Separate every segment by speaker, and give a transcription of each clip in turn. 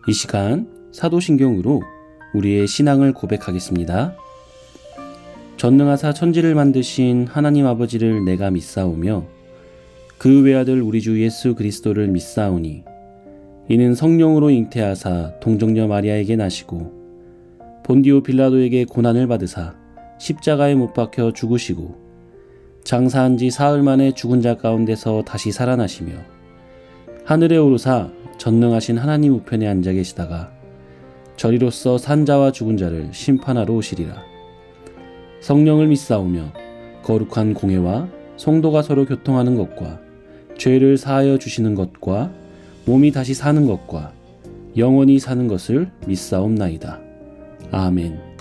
Speaker 1: 이 시간 사도신경으로 우리의 신앙을 고백하겠습니다. 전능하사 천지를 만드신 하나님 아버지를 내가 믿사오며 그 외아들 우리 주 예수 그리스도를 믿사오니 이는 성령으로 잉태하사 동정녀 마리아에게 나시고 본디오 빌라도에게 고난을 받으사 십자가에 못 박혀 죽으시고 장사한 지 사흘 만에 죽은 자 가운데서 다시 살아나시며 하늘에 오르사 전능하신 하나님 우편에 앉아 계시다가 저리로서 산자와 죽은 자를 심판하러 오시리라. 성령을 믿사오며 거룩한 공회와 성도가 서로 교통하는 것과 죄를 사하여 주시는 것과 몸이 다시 사는 것과 영원히 사는 것을 믿사옵나이다. 아멘.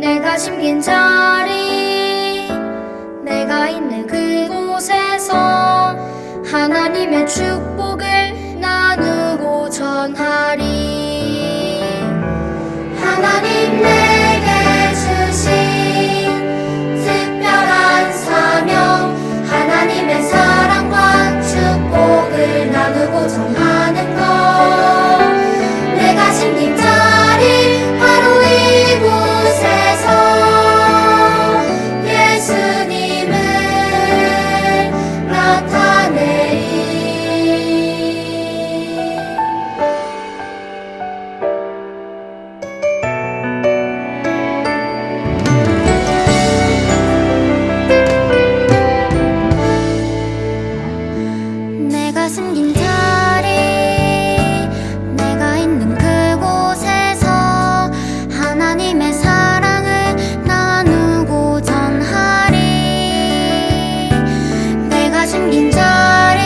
Speaker 2: 내가 심긴 자리, 내가 있는 그곳에서 하나님의 축복을 나누고 전하리. 하나님 내게 주신 특별한 사명, 하나님의 사랑과 축복을 나누고 전하는 것. 내가 심긴 자리 바로 이곳에서 예수님을 나타내리. 내가 숨긴 자리, 내가 있는 그곳에서 하나님의 사랑을 나누고 전하리. 내가 숨긴 자리,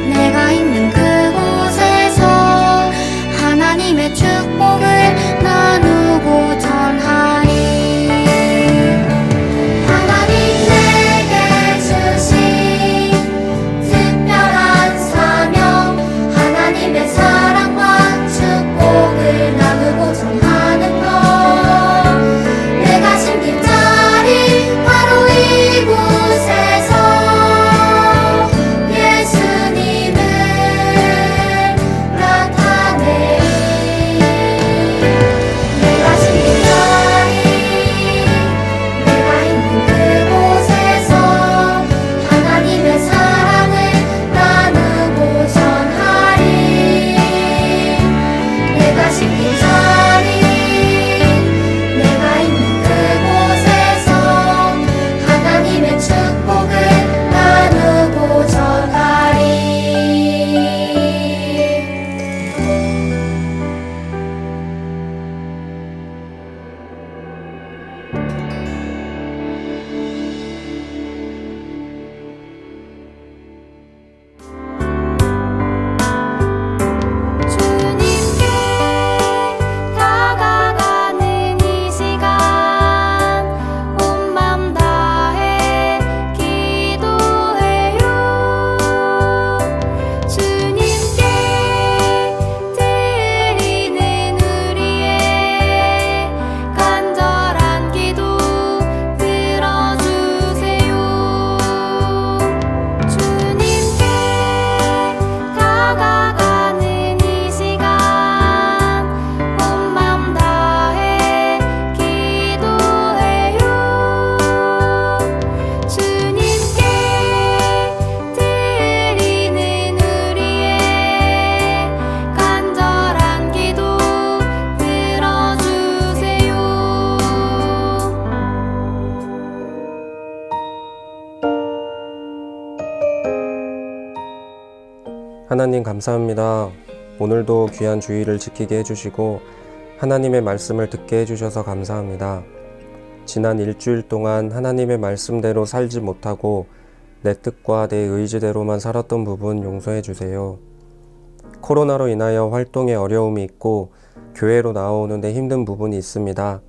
Speaker 2: 내가 있는 그곳에서 하나님의 축복을 나누고 전하리. 하나님 내게 주신 특별한 사명, 하나님의 사랑과 축복을 나누고 전하는 것. 내가 심긴 자리 바로 이곳에서 예수님을 나타내리. 내가 심긴 자리, 내가 있는 그곳에서 하나님의 사랑을 나누고 전하리. 내가 심긴 자리, 내가 있는 그곳에서 하나님의 축복을 나누고 전하리. 주님께 다가가는 이 시간 온 맘 다해 기도해요. 주님께 드리는 우리의 간절한 기도 들어주세요. 주님께 다가가는 이 시간 온 맘 다해 기도해요. 주님께 드리는 우리의 간절한 기도 들어주세요.
Speaker 3: 하나님 감사합니다. 오늘도 귀한 주일을 지키게 해주시고 하나님의 말씀을 듣게 해주셔서 감사합니다. 지난 일주일 동안 하나님의 말씀대로 살지 못하고 내 뜻과 내 의지대로만 살았던 부분 용서해 주세요. 코로나로 인하여 활동에 어려움이 있고 교회로 나오는데 힘든 부분이 있습니다.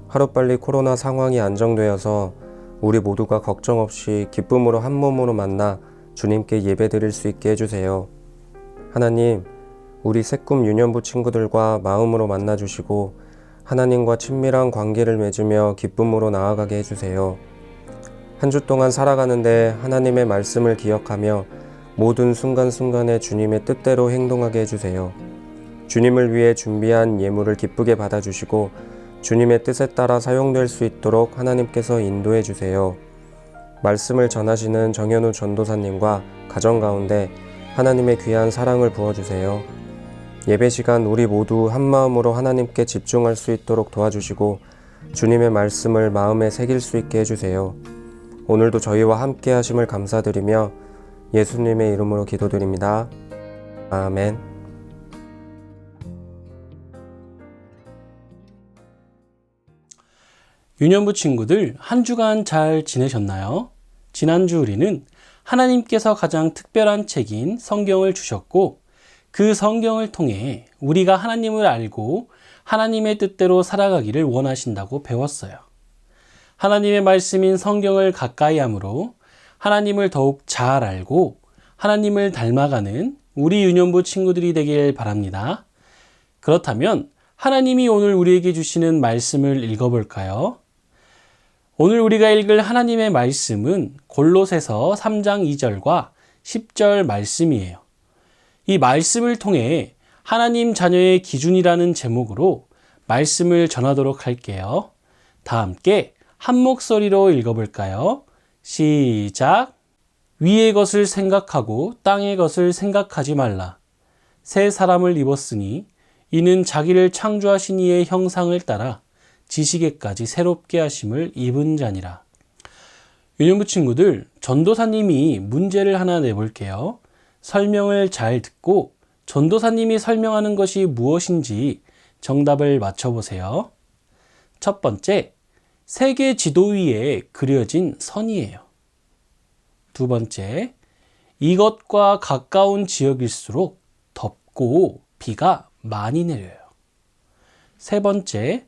Speaker 3: 하루빨리 코로나 상황이 안정되어서 우리 모두가 걱정 없이 기쁨으로 한 몸으로 만나 주님께 예배드릴 수 있게 해주세요. 하나님, 우리 새꿈 유년부 친구들과 마음으로 만나주시고 하나님과 친밀한 관계를 맺으며 기쁨으로 나아가게 해주세요. 한 주 동안 살아가는데 하나님의 말씀을 기억하며 모든 순간순간에 주님의 뜻대로 행동하게 해주세요. 주님을 위해 준비한 예물을 기쁘게 받아주시고 주님의 뜻에 따라 사용될 수 있도록 하나님께서 인도해 주세요. 말씀을 전하시는 정현우 전도사님과 가정 가운데 하나님의 귀한 사랑을 부어주세요. 예배 시간 우리 모두 한마음으로 하나님께 집중할 수 있도록 도와주시고 주님의 말씀을 마음에 새길 수 있게 해주세요. 오늘도 저희와 함께 하심을 감사드리며 예수님의 이름으로 기도드립니다. 아멘.
Speaker 1: 유년부 친구들 한 주간 잘 지내셨나요? 지난주 우리는 하나님께서 가장 특별한 책인 성경을 주셨고 그 성경을 통해 우리가 하나님을 알고 하나님의 뜻대로 살아가기를 원하신다고 배웠어요. 하나님의 말씀인 성경을 가까이 함으로 하나님을 더욱 잘 알고 하나님을 닮아가는 우리 유년부 친구들이 되길 바랍니다. 그렇다면 하나님이 오늘 우리에게 주시는 말씀을 읽어볼까요? 오늘 우리가 읽을 하나님의 말씀은 골로새서 3장 2절과 10절 말씀이에요. 이 말씀을 통해 하나님 자녀의 기준이라는 제목으로 말씀을 전하도록 할게요. 다 함께 한 목소리로 읽어볼까요? 시작! 위의 것을 생각하고 땅의 것을 생각하지 말라. 새 사람을 입었으니 이는 자기를 창조하신 이의 형상을 따라 지식에까지 새롭게 하심을 입은 자니라. 유년부 친구들, 전도사님이 문제를 하나 내볼게요. 설명을 잘 듣고 전도사님이 설명하는 것이 무엇인지 정답을 맞춰보세요. 첫 번째, 세계 지도 위에 그려진 선이에요. 두 번째, 이것과 가까운 지역일수록 덥고 비가 많이 내려요. 세 번째,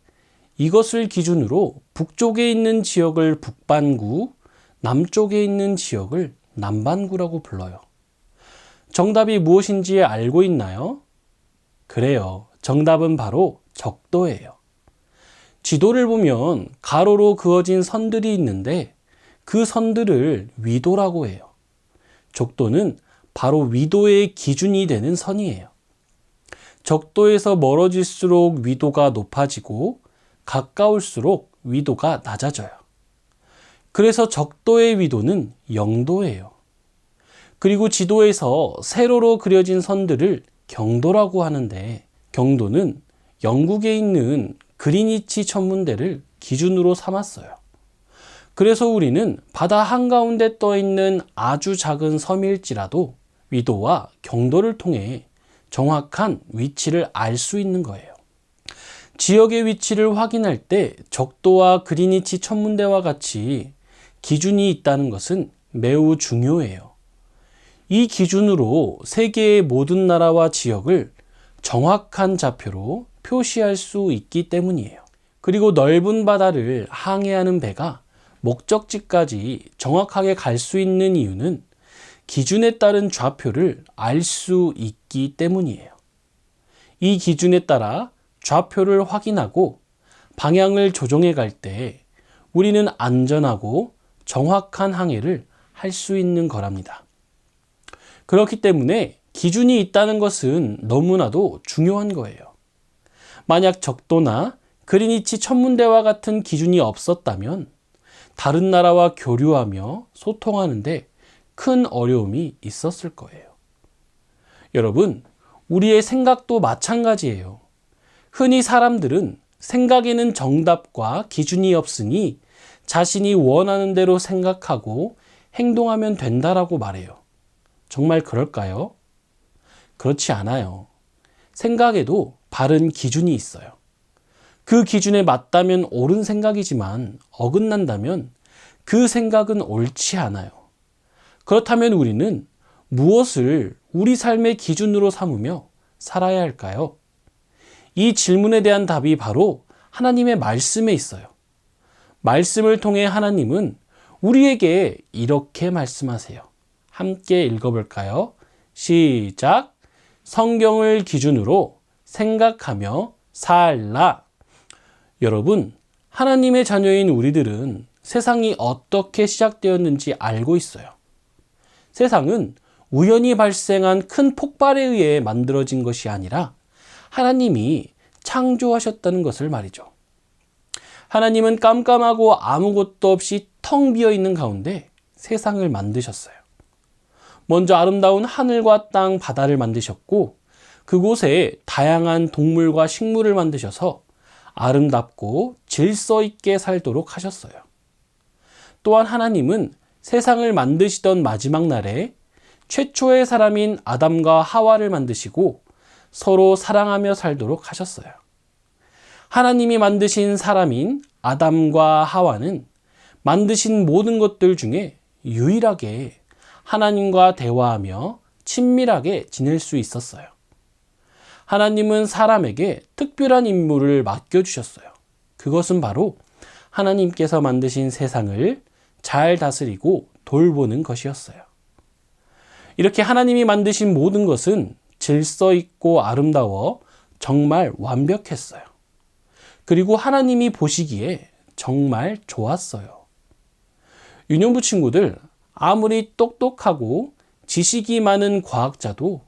Speaker 1: 이것을 기준으로 북쪽에 있는 지역을 북반구, 남쪽에 있는 지역을 남반구라고 불러요. 정답이 무엇인지 알고 있나요? 그래요. 정답은 바로 적도예요. 지도를 보면 가로로 그어진 선들이 있는데 그 선들을 위도라고 해요. 적도는 바로 위도의 기준이 되는 선이에요. 적도에서 멀어질수록 위도가 높아지고 가까울수록 위도가 낮아져요. 그래서 적도의 위도는 0도예요. 그리고 지도에서 세로로 그려진 선들을 경도라고 하는데 경도는 영국에 있는 그리니치 천문대를 기준으로 삼았어요. 그래서 우리는 바다 한가운데 떠 있는 아주 작은 섬일지라도 위도와 경도를 통해 정확한 위치를 알 수 있는 거예요. 지역의 위치를 확인할 때 적도와 그리니치 천문대와 같이 기준이 있다는 것은 매우 중요해요. 이 기준으로 세계의 모든 나라와 지역을 정확한 좌표로 표시할 수 있기 때문이에요. 그리고 넓은 바다를 항해하는 배가 목적지까지 정확하게 갈 수 있는 이유는 기준에 따른 좌표를 알 수 있기 때문이에요. 이 기준에 따라 좌표를 확인하고 방향을 조정해 갈 때 우리는 안전하고 정확한 항해를 할 수 있는 거랍니다. 그렇기 때문에 기준이 있다는 것은 너무나도 중요한 거예요. 만약 적도나 그리니치 천문대와 같은 기준이 없었다면 다른 나라와 교류하며 소통하는데 큰 어려움이 있었을 거예요. 여러분, 우리의 생각도 마찬가지예요. 흔히 사람들은 생각에는 정답과 기준이 없으니 자신이 원하는 대로 생각하고 행동하면 된다라고 말해요. 정말 그럴까요? 그렇지 않아요. 생각에도 바른 기준이 있어요. 그 기준에 맞다면 옳은 생각이지만 어긋난다면 그 생각은 옳지 않아요. 그렇다면 우리는 무엇을 우리 삶의 기준으로 삼으며 살아야 할까요? 이 질문에 대한 답이 바로 하나님의 말씀에 있어요. 말씀을 통해 하나님은 우리에게 이렇게 말씀하세요. 함께 읽어볼까요? 시작! 성경을 기준으로 생각하며 살라. 여러분, 하나님의 자녀인 우리들은 세상이 어떻게 시작되었는지 알고 있어요. 세상은 우연히 발생한 큰 폭발에 의해 만들어진 것이 아니라 하나님이 창조하셨다는 것을 말이죠. 하나님은 깜깜하고 아무것도 없이 텅 비어 있는 가운데 세상을 만드셨어요. 먼저 아름다운 하늘과 땅, 바다를 만드셨고 그곳에 다양한 동물과 식물을 만드셔서 아름답고 질서 있게 살도록 하셨어요. 또한 하나님은 세상을 만드시던 마지막 날에 최초의 사람인 아담과 하와를 만드시고 서로 사랑하며 살도록 하셨어요. 하나님이 만드신 사람인 아담과 하와는 만드신 모든 것들 중에 유일하게 하나님과 대화하며 친밀하게 지낼 수 있었어요. 하나님은 사람에게 특별한 임무를 맡겨주셨어요. 그것은 바로 하나님께서 만드신 세상을 잘 다스리고 돌보는 것이었어요. 이렇게 하나님이 만드신 모든 것은 질서 있고 아름다워 정말 완벽했어요. 그리고 하나님이 보시기에 정말 좋았어요. 유년부 친구들, 아무리 똑똑하고 지식이 많은 과학자도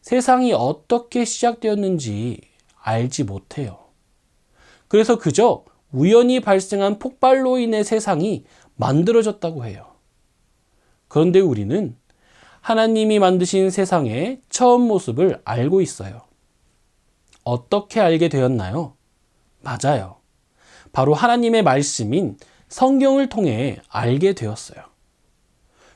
Speaker 1: 세상이 어떻게 시작되었는지 알지 못해요. 그래서 그저 우연히 발생한 폭발로 인해 세상이 만들어졌다고 해요. 그런데 우리는 하나님이 만드신 세상의 처음 모습을 알고 있어요. 어떻게 알게 되었나요? 맞아요. 바로 하나님의 말씀인 성경을 통해 알게 되었어요.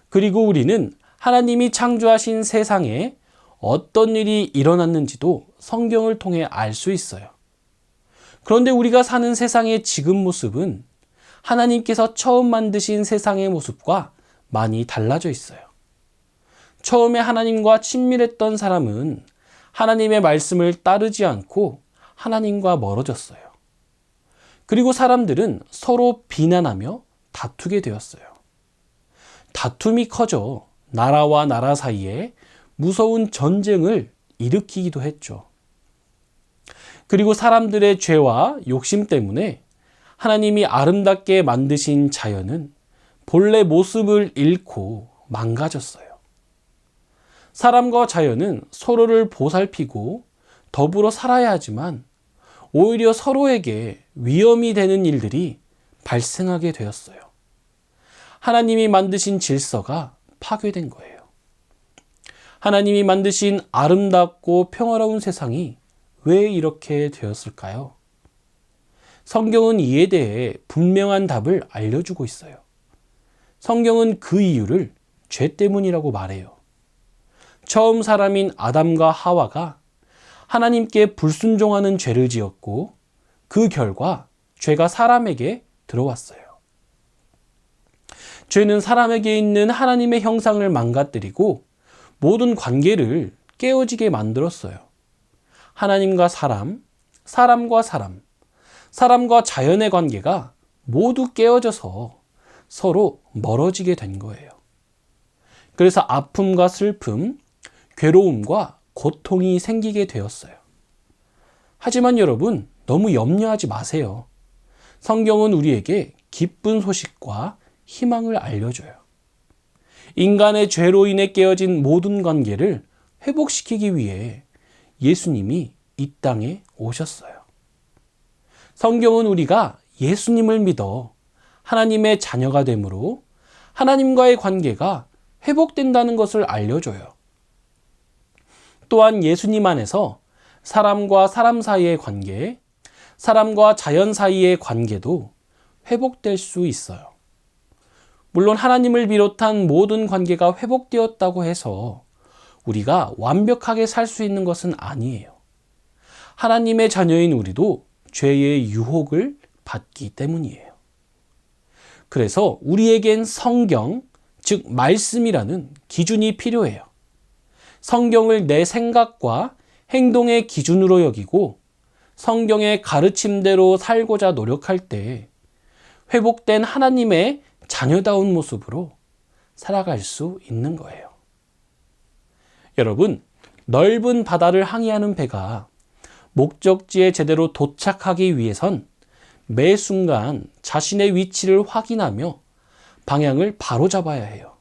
Speaker 1: 그리고 우리는 하나님이 창조하신 세상에 어떤 일이 일어났는지도 성경을 통해 알 수 있어요. 그런데 우리가 사는 세상의 지금 모습은 하나님께서 처음 만드신 세상의 모습과 많이 달라져 있어요. 처음에 하나님과 친밀했던 사람은 하나님의 말씀을 따르지 않고 하나님과 멀어졌어요. 그리고 사람들은 서로 비난하며 다투게 되었어요. 다툼이 커져 나라와 나라 사이에 무서운 전쟁을 일으키기도 했죠. 그리고 사람들의 죄와 욕심 때문에 하나님이 아름답게 만드신 자연은 본래 모습을 잃고 망가졌어요. 사람과 자연은 서로를 보살피고 더불어 살아야 하지만 오히려 서로에게 위험이 되는 일들이 발생하게 되었어요. 하나님이 만드신 질서가 파괴된 거예요. 하나님이 만드신 아름답고 평화로운 세상이 왜 이렇게 되었을까요? 성경은 이에 대해 분명한 답을 알려주고 있어요. 성경은 그 이유를 죄 때문이라고 말해요. 처음 사람인 아담과 하와가 하나님께 불순종하는 죄를 지었고 그 결과 죄가 사람에게 들어왔어요. 죄는 사람에게 있는 하나님의 형상을 망가뜨리고 모든 관계를 깨어지게 만들었어요. 하나님과 사람, 사람과 사람, 사람과 자연의 관계가 모두 깨어져서 서로 멀어지게 된 거예요. 그래서 아픔과 슬픔, 괴로움과 고통이 생기게 되었어요. 하지만 여러분, 너무 염려하지 마세요. 성경은 우리에게 기쁜 소식과 희망을 알려줘요. 인간의 죄로 인해 깨어진 모든 관계를 회복시키기 위해 예수님이 이 땅에 오셨어요. 성경은 우리가 예수님을 믿어 하나님의 자녀가 되므로 하나님과의 관계가 회복된다는 것을 알려줘요. 또한 예수님 안에서 사람과 사람 사이의 관계, 사람과 자연 사이의 관계도 회복될 수 있어요. 물론 하나님을 비롯한 모든 관계가 회복되었다고 해서 우리가 완벽하게 살 수 있는 것은 아니에요. 하나님의 자녀인 우리도 죄의 유혹을 받기 때문이에요. 그래서 우리에겐 성경, 즉 말씀이라는 기준이 필요해요. 성경을 내 생각과 행동의 기준으로 여기고 성경의 가르침대로 살고자 노력할 때 회복된 하나님의 자녀다운 모습으로 살아갈 수 있는 거예요. 여러분, 넓은 바다를 항해하는 배가 목적지에 제대로 도착하기 위해선 매 순간 자신의 위치를 확인하며 방향을 바로 잡아야 해요.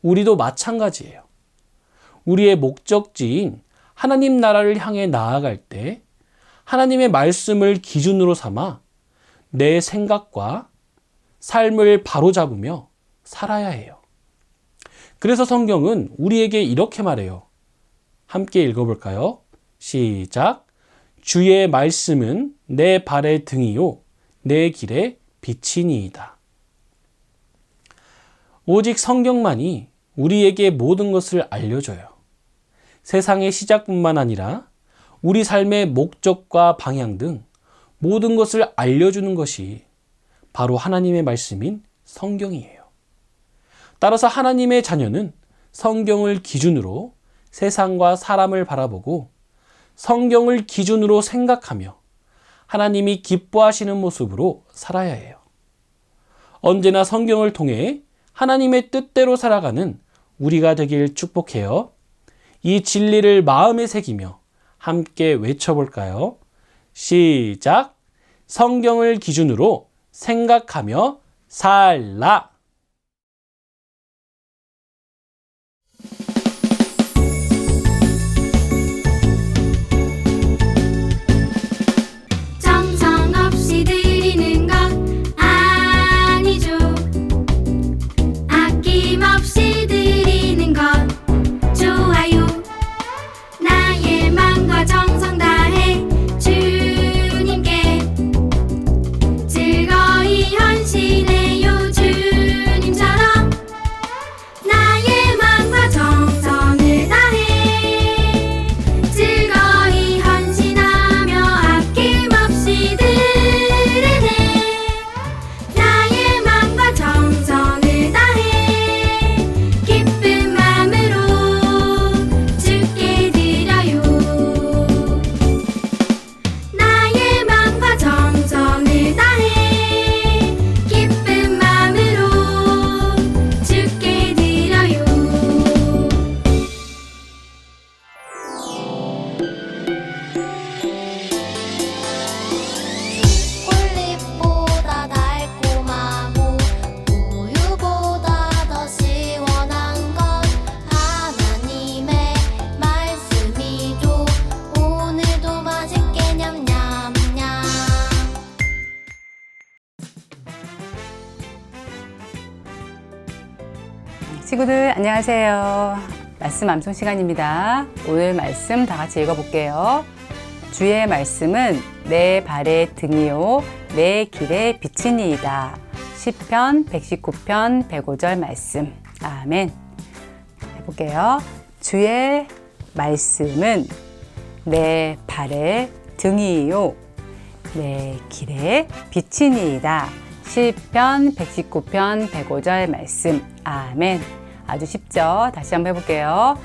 Speaker 1: 우리도 마찬가지예요. 우리의 목적지인 하나님 나라를 향해 나아갈 때 하나님의 말씀을 기준으로 삼아 내 생각과 삶을 바로잡으며 살아야 해요. 그래서 성경은 우리에게 이렇게 말해요. 함께 읽어볼까요? 시작. 주의 말씀은 내 발의 등이요 내 길의 빛이니이다. 오직 성경만이 우리에게 모든 것을 알려줘요. 세상의 시작뿐만 아니라 우리 삶의 목적과 방향 등 모든 것을 알려주는 것이 바로 하나님의 말씀인 성경이에요. 따라서 하나님의 자녀는 성경을 기준으로 세상과 사람을 바라보고 성경을 기준으로 생각하며 하나님이 기뻐하시는 모습으로 살아야 해요. 언제나 성경을 통해 하나님의 뜻대로 살아가는 우리가 되길 축복해요. 이 진리를 마음에 새기며 함께 외쳐볼까요? 시작! 성경을 기준으로 생각하며 살라!
Speaker 2: 정성 없이 드리는 것 아니죠. 아낌없이 드리는 것 좋아요. 나의 마음과 정성 다해 주님께 즐거이 헌신해요. 주님처럼 나의 마음과 정성을 다해 즐거이 헌신하며 아낌없이 드리네. 나의 마음과 정성을 다해 기쁜 마음으로 주께 드려요. 나의 마음과 정성을 다해 기쁜 마음으로 주께 드려요.
Speaker 4: 꿀잎보다 달콤하고 우유보다 더 시원한 것 하나님의 말씀이죠. 오늘도 맛있게 냠냠냠.
Speaker 5: 친구들 안녕하세요. 말씀 암송 시간입니다. 오늘 말씀 다 같이 읽어볼게요. 주의 말씀은 내 발의 등이요 내 길의 빛이니이다. 시편 119편 105절 말씀. 아멘. 해볼게요. 주의 말씀은 내 발의 등이요 내 길의 빛이니이다. 시편 119편 105절 말씀. 아멘. 아주 쉽죠? 다시 한번 해볼게요.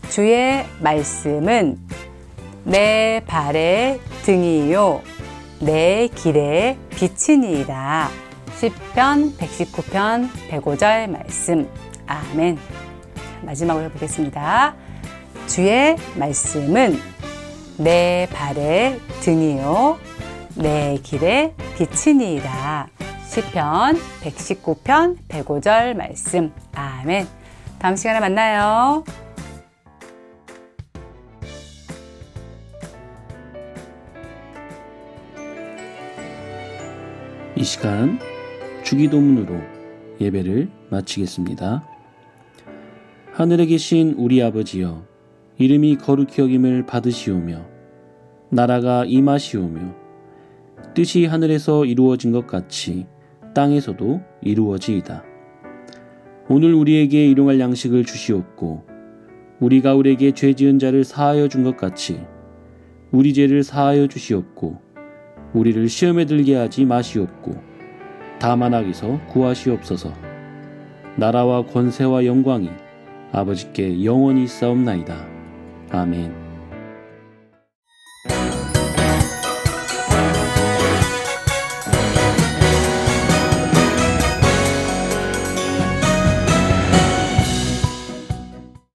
Speaker 5: 주의 말씀은 내 발의 등이요 내 길의 빛이니이다. 시편 119편 105절 말씀. 아멘. 마지막으로 해보겠습니다. 주의 말씀은 내 발의 등이요 내 길의 빛이니이다. 시편 119편 105절 말씀. 아멘. 다음 시간에 만나요.
Speaker 1: 이 시간 주기도문으로 예배를 마치겠습니다. 하늘에 계신 우리 아버지여, 이름이 거룩히 여김을 받으시오며 나라가 임하시오며 뜻이 하늘에서 이루어진 것 같이 땅에서도 이루어지이다. 오늘 우리에게 일용할 양식을 주시옵고 우리가 우리에게 죄 지은 자를 사하여 준 것 같이 우리 죄를 사하여 주시옵고 우리를 시험에 들게 하지 마시옵고 다만 악에서 구하시옵소서. 나라와 권세와 영광이 아버지께 영원히 있사옵나이다. 아멘.